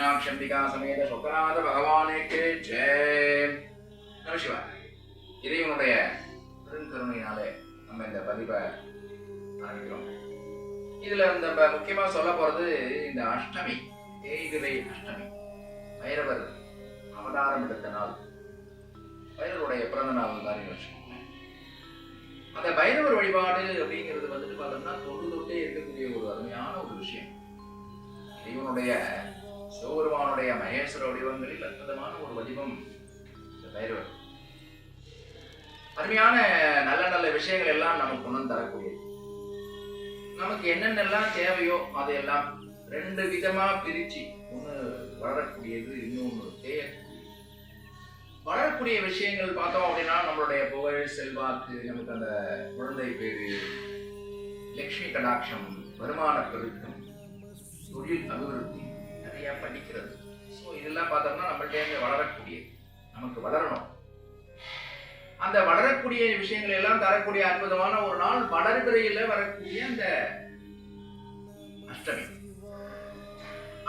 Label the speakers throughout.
Speaker 1: மீனாட்சி அம்பிகா சமேத சொக்கநாத பகவானுக்கு ஜெய். நம சிவாய். இறைவனுடைய பெருங்கருணையினாலே நம்ம இந்த பதிவை ஆரம்பிக்கிறோம். இதுல நம்ம முக்கியமா சொல்ல போறது இந்த அஷ்டமி, தேய்பிரை அஷ்டமி, பைரவர் அவதாரம் எடுத்த நாள், பைரவருடைய பிறந்த நாள் மாதிரி வச்சுக்கோங்க. அந்த பைரவர் வழிபாடு அப்படிங்கிறது வந்துட்டு பார்த்தோம்னா தொட்டே இருக்கக்கூடிய ஒரு அருமையான ஒரு விஷயம். இறைவனுடைய சிவபெருமானுடைய மகேஸ்வர வடிவங்களில் அற்புதமான ஒரு வடிவம் இந்த பைரவர். அருமையான நல்ல நல்ல விஷயங்கள் எல்லாம் நமக்கு கொண்டு தரக்கூடியது. நமக்கு என்னென்னலாம் தேவையோ அதையெல்லாம் ரெண்டு விதமா பிரிச்சு, ஒண்ணு வளரக்கூடியது, இன்னொன்று தேயக்கூடியது. வளரக்கூடிய விஷயங்கள் பார்த்தோம் அப்படின்னா நம்மளுடைய புகழ், செல்வாக்கு, நமக்கு அந்த குழந்தை பேரு, லட்சுமி கடாட்சம், வருமான பெருக்கம், தொழில் அபிவிருத்தி, நிறைய படிக்கிறது. ஸோ இதெல்லாம் பார்த்தோம்னா நம்மள்கிட்ட வளரக்கூடியது, நமக்கு வளரணும். அந்த வளரக்கூடிய விஷயங்கள் எல்லாம் தரக்கூடிய அற்புதமான ஒரு நாள் வளர்பிறையில வரக்கூடிய அந்த அஷ்டமி.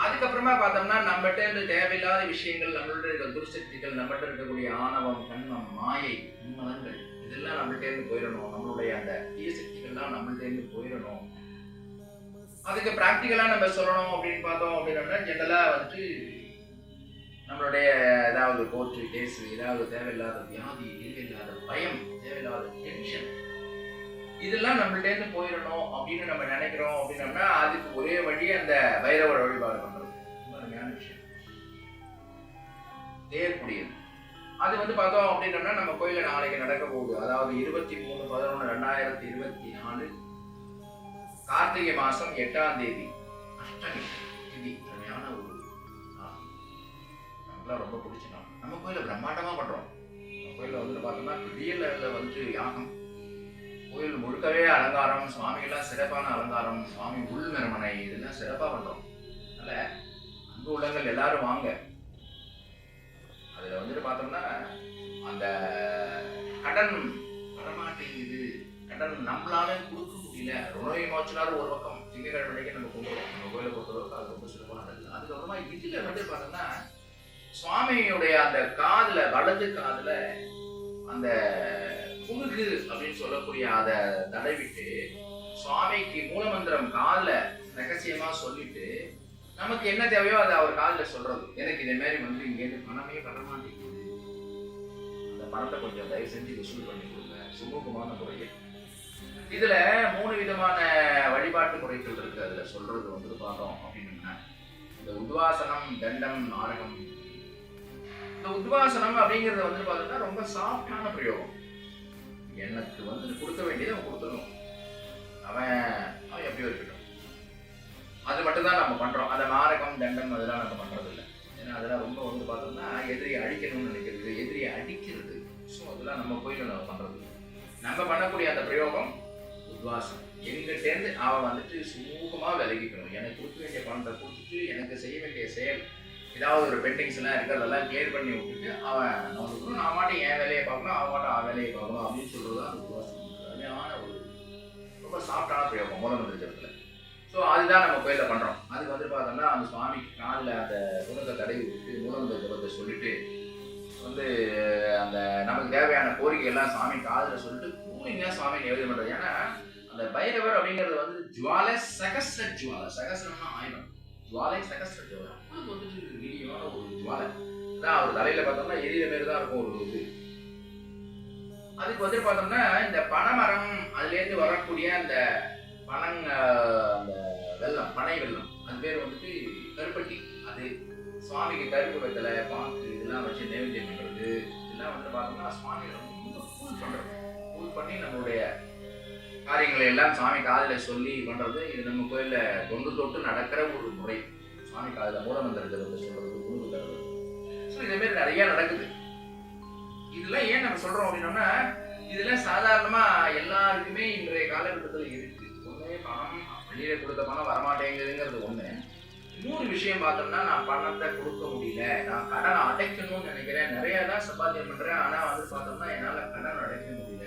Speaker 1: அதுக்கப்புறமா பார்த்தோம்னா நம்மகிட்ட இருந்து தேவையில்லாத விஷயங்கள், நம்மள்ட்ட இருக்க துர்சக்திகள், நம்மகிட்ட இருக்கக்கூடிய ஆணவம், கண்மம், மாயை, உண்மதங்கள், இதெல்லாம் நம்மள்ட்ட இருந்து போயிடணும். நம்மளுடைய அந்த தீய சக்திகள்லாம் நம்மள்ட்ட இருந்து போயிடணும். அதுக்கு பிராக்டிக்கலா நம்ம சொல்லணும் அப்படின்னு பார்த்தோம் அப்படின்னா, ஜெனரலா வந்துட்டு நம்மளுடைய ஏதாவது கோர்ட்டு கேஸ், ஏதாவது தேவையில்லாத வியாதி, தேவையில்லாத பயம், தேவையில்லாத டென்ஷன், இதெல்லாம் நம்மள்ட்ட இருந்து போயிடணும் அப்படின்னு நம்ம நினைக்கிறோம் அப்படின்னோம்னா அதுக்கு ஒரே வழி அந்த பைரவர் வழிபாடு பண்றது. அருமையான விஷயம், தேயக்கூடியது. அது வந்து பார்த்தோம் அப்படின்னோம்னா நம்ம கோயில நாளைக்கு நடக்க போகுது. அதாவது 23/11/2024 கார்த்திகை மாசம் 8ஆம் தேதி அஷ்டமி திதி. அருமையான ஒரு நாள், நமக்குலாம் ரொம்ப பிடிச்ச நாள். நம்ம கோயில பிரம்மாண்டமா பண்றோம். நம்ம கோயில வந்து பார்த்தோம்னா பெரிய லெவல்ல வந்து யாகம், கோயில் முழுக்கவே அலங்காரம், சுவாமிகள்லாம் சிறப்பான அலங்காரம், சுவாமி உள்மெருமனை, இதெல்லாம் சிறப்பா பண்றோம். அதனால அன்பு உள்ளங்கள் எல்லாரும் வாங்க. அதுல வந்துட்டு பார்த்தோம்னா அந்த கடன் வரமாட்டேங்குது, கடன் நம்மளால கொடுக்க முடியல, ருண விமோச்சனார் ஒரு பக்கம் திங்கக்கிழமைக்கு நம்ம கொண்டு வரோம். நம்ம கோயிலை பொறுத்தளவுக்கு அது ரொம்ப சிறப்பானது. அதுக்கப்புறமா இதுல வந்து பார்த்தோம்னா சுவாமியுடைய அந்த காதுல, வலது காதுல அந்த புனுகு அப்படின்னு சொல்லக்கூடிய அதை தடவிட்டு சுவாமிக்கு மூலமந்திரம் காதுல ரகசியமா சொல்லிட்டு நமக்கு என்ன தேவையோ அதை அவர் காதுல சொல்றது. எனக்கு இதே மாதிரி வந்து இங்கேருந்து பணமே வர மாட்டேங்குது, அந்த பணத்தை கொஞ்சம் தயவு செஞ்சு வசூல் பண்ணி கொடுங்க, சுமூகமான முறையில். இதுல 3 விதமான வழிபாட்டு முறைகள் இருக்கு. அதுல சொல்றது வந்து பார்த்தோம் அப்படின்னா இந்த உத்வாசனம், தண்டம், நாரகம். இந்த உத்வாசனம் அப்படிங்கிறது வந்து பார்த்தோம்னா ரொம்ப சாஃப்டான பிரயோகம். எனக்கு வந்து கொடுக்க வேண்டியதை அவன் கொடுத்துடணும், அவன் எப்படியோ இருக்கட்டும், அது மட்டும் தான் நம்ம பண்றோம். அந்த நாரகம், தண்டம் அதெல்லாம் நம்ம பண்றது இல்லை. ஏன்னா அதெல்லாம் ரொம்ப வந்து பார்த்தோம்னா எதிரியை அழிக்கணும்னு நினைக்கிறது, எதிரியை அடிக்கிறது. ஸோ அதெல்லாம் நம்ம கோயில நம்ம பண்றது. நம்ம பண்ணக்கூடிய அந்த பிரயோகம் உத்வாசம். எங்கிட்டேருந்து அவன் வந்துட்டு சுமூகமா விலகிக்கணும். எனக்கு கொடுக்க வேண்டிய பணத்தை கொடுத்துட்டு எனக்கு செய்ய வேண்டிய செயல், ஏதாவது ஒரு பெண்டிங்ஸ் எல்லாம் இருக்கு, அதெல்லாம் கிளியர் பண்ணி விட்டுட்டு அவன் நம்ம நான் மாட்டேன் என் வேலையை பார்க்கணும், அவன் மாட்டேன் அவன் வேலையை பார்க்கணும் அப்படின்னு சொல்றது தான் உத்வாசம். அருமையான ஒரு ரொம்ப சாஃப்டான பிரயோகம் மூலமந்திர ஜபத்துல. ஸோ அதுதான் நம்ம கோயிலில் பண்றோம். அதுக்கு வந்து பார்த்தோம்னா அந்த சுவாமிக்கு காதில் அந்த குணத்தை தடவி விட்டு மூலமந்திர ஜபத்தை சொல்லிட்டு வந்து அந்த நமக்கு தேவையான கோரிக்கை எல்லாம் சுவாமி காதில் சொல்லிட்டு கூலிங்கா சுவாமி நிவேதனம் பண்றது. ஏன்னா அந்த பைரவர் அப்படிங்கிறது வந்து ஜுவாலை, சகஸ்ர ஜுவாலை, சகஸ்ரம்னா ஆயிரம், ஜுவாலை சகஸ்ர ஜுவாலை. அது வந்துட்டு நீடியமான ஒரு ஜுவாலை தான். அவர் தலையில பார்த்தோம்னா எரியிற மாரி தான் இருக்கும் ஒரு இது. அதுக்கு வந்து பார்த்தோம்னா இந்த பனைமரம், அதுல இருந்து வரக்கூடிய அந்த அந்த வெள்ளம், பனை வெள்ளம், அது பேர் வந்துட்டு கருப்பட்டி. அது சுவாமிக்கு கருப்பு வெத்தலை, பாக்கு இதெல்லாம் வச்சு நைவேத்தியம் பண்றது. இதெல்லாம் வந்து பார்த்தோம்னா சுவாமி ரொம்ப கூல் பண்றது. கூல் பண்ணி நம்மளுடைய காரியங்களை எல்லாம் சுவாமி காதில சொல்லி பண்றது. இது நம்ம கோயில தொட்டு நடக்கிற ஒரு முறை. சுவாமி காதில மூலமந்திர ஜபத்தை சொல்றது, குழுவு தருவது. ஸோ இதே மாதிரி நிறைய நடக்குது. இதெல்லாம் ஏன் நம்ம சொல்றோம் அப்படின்னோம்னா இதெல்லாம் சாதாரணமா எல்லாருக்குமே இன்றைய காலகட்டத்தில் இருக்கு. ஒண்ணு பணம், வெளியில கொடுத்த பணம் வரமாட்டேங்குதுங்கிறது ஒண்ணு. இன்னொரு விஷயம் பார்த்தோம்னா நான் பணத்தை கொடுக்க முடியல, நான் கடனை அடைக்கணும்னு நினைக்கிறேன், நிறைய தான் சம்பாத்தியம் பண்றேன், ஆனா வந்து பார்த்தோம்னா என்னால கடன் அடைக்க முடியல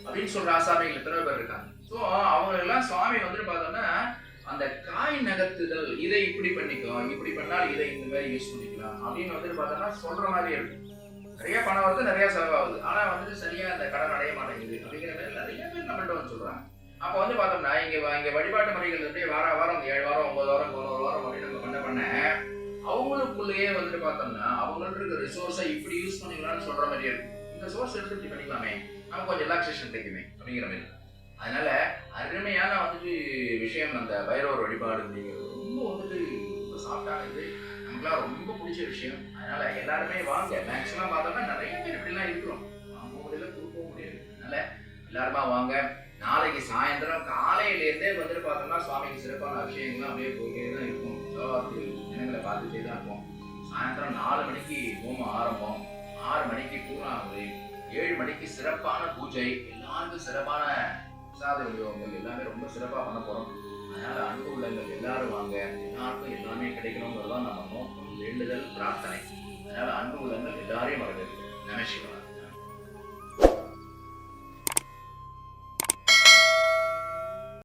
Speaker 1: அப்படின்னு சொல்ற ஆசாமிகள் எத்தனை பேர் இருக்காங்க. ஸோ அவங்க எல்லாம் சுவாமி வந்துட்டு பார்த்தோம்னா அந்த காய் நகர்த்துதல், இதை இப்படி பண்ணிக்கோ, இப்படி பண்ணால் இதை இந்த மாதிரி யூஸ் பண்ணிக்கலாம் அப்படின்னு வந்துட்டு பார்த்தோம்னா சொல்ற மாதிரி இருக்கு. நிறைய பணம் வருது, நிறைய செலவாகுது, ஆனா வந்துட்டு சரியா அந்த கடன் அடைய மாட்டேங்குது அப்படிங்கிற மாதிரி நிறைய பேர் நம்மள்ட்ட வந்து சொல்றாங்க. அப்போ வந்து பார்த்தோம்னா இங்க வழிபாட்டு முறைகள் வந்து வாரம் 7 வாரம் 9 வாரம் 11 வாரம் அப்படின்னு நம்ம பண்ண அவங்களுக்குள்ளேயே வந்துட்டு பார்த்தோம்னா அவங்கள்ட்ட இருக்க ரிசோர்ஸை இப்படி யூஸ் பண்ணிக்கலாம்னு சொல்ற மாதிரியே இருக்கும். இந்த சோர்ஸ் எடுத்து இப்படி பண்ணிக்கலாமே, நமக்கு கொஞ்சம் ரிலாக்ஸேஷன் கிடைக்குமே அப்படிங்கிற மாதிரி. அதனால அருமையான வந்துட்டு விஷயம் அந்த பைரவர் வழிபாடு அப்படிங்கிறது ரொம்ப வந்துட்டு ரொம்ப சாஃப்டானது, நமக்குலாம் ரொம்ப பிடிச்ச விஷயம். அதனால எல்லாருமே வாங்க. மேக்ஸிமம் பார்த்தோம்னா நிறைய பேர் இப்படிலாம் இருக்கிறோம், வாங்க முடியல கொடுக்கவும் முடியாது. அதனால எல்லாருமா வாங்க. நாளைக்கு சாயந்தரம் காலையிலேருந்தே வந்துட்டு பார்த்தோம்னா சுவாமிக்கு சிறப்பான அபிஷேகம்லாம் அப்படியே போயிட்டே தான் இருக்கும். ஜனங்களை பார்த்துட்டே தான் இருக்கும். சாயந்தரம் 4 மணிக்கு ஹோமம் ஆரம்பம், 6 மணிக்கு பூர்ணாகுதி, 7 மணிக்கு சிறப்பான பூஜை, எல்லாருக்கும் சிறப்பான பிரசாத விநியோகங்கள் எல்லாமே ரொம்ப சிறப்பாக பண்ண போகிறோம். அதனால அன்பு உள்ளங்கள் எல்லாரும் வாங்க. எல்லாருக்கும் எல்லாமே கிடைக்கணுங்கிறதான் நம்ம நோக்கம், வேண்டுதல், பிரார்த்தனை. அதனால அன்பு உள்ளங்கள் எல்லாரையும் வரவேற்கிறோம். நமசிவாய.